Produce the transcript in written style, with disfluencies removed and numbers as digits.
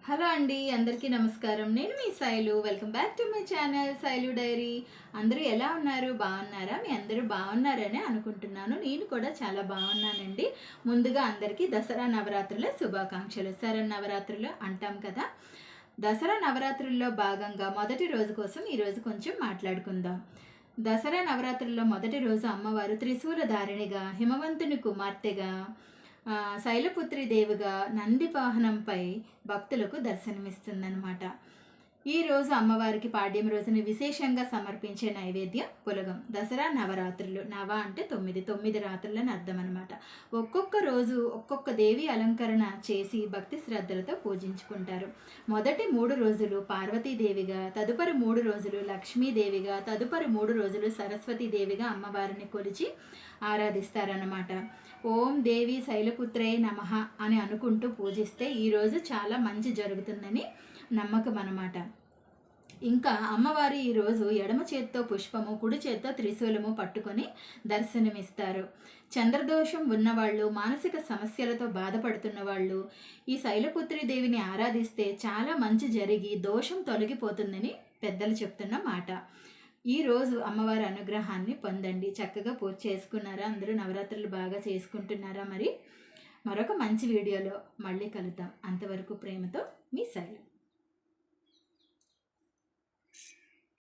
Hello అండి, అందరికీ నమస్కారం. నేను మీ Shailu. Welcome back to my channel Shailu diary. అందరూ ఎలా ఉన్నారు? బాగున్నారా? మీ అందరూ బాగున్నారని అనుకుంటున్నాను. నేను కూడా చాలా బాగున్నానండి. ముందుగా అందరికీ దసరా నవరాత్రుల శుభాకాంక్షలు. శరన్నవరాత్రులు అంటాం కదా. దసరా నవరాత్రుల్లో భాగంగా మొదటి రోజు కోసం ఈరోజు కొంచెం మాట్లాడుకుందాం. దసరా నవరాత్రుల్లో మొదటి రోజు అమ్మవారు త్రిశూలధారిణిగా, హిమవంతుని కుమార్తెగా, శైలపుత్రి దేవిగా నంది వాహనంపై భక్తులకు దర్శనమిస్తుందన్నమాట. ఈరోజు అమ్మవారికి పాడ్యం రోజున విశేషంగా సమర్పించే నైవేద్యం పులగం. దసరా నవరాత్రులు, నవ అంటే 9 రాత్రులని అర్థం అనమాట. ఒక్కొక్క రోజు ఒక్కొక్క దేవి అలంకరణ చేసి భక్తి శ్రద్ధలతో పూజించుకుంటారు. మొదటి 3 రోజులు పార్వతీదేవిగా, తదుపరి 3 రోజులు లక్ష్మీదేవిగా, తదుపరి 3 రోజులు సరస్వతీదేవిగా అమ్మవారిని కొలిచి ఆరాధిస్తారన్నమాట. ఓం దేవి శైలపుత్రే నమః అని అనుకుంటూ పూజిస్తే ఈరోజు చాలా మంచి జరుగుతుందని నమ్మకం అన్నమాట. ఇంకా అమ్మవారి ఈరోజు ఎడమ చేత్తో పుష్పము, కుడి చేత్తో త్రిశూలము పట్టుకొని దర్శనమిస్తారు. చంద్రదోషం ఉన్నవాళ్ళు, మానసిక సమస్యలతో బాధపడుతున్న వాళ్ళు ఈ శైలపుత్రి దేవిని ఆరాధిస్తే చాలా మంచి జరిగి దోషం తొలగిపోతుందని పెద్దలు చెప్తున్న మాట. ఈరోజు అమ్మవారి అనుగ్రహాన్ని పొందండి. చక్కగా పూజ చేసుకున్నారా? అందరూ నవరాత్రులు బాగా చేసుకుంటున్నారా? మరి మరొక మంచి వీడియోలో మళ్ళీ కలుద్దాం. అంతవరకు ప్రేమతో మీ శైలు.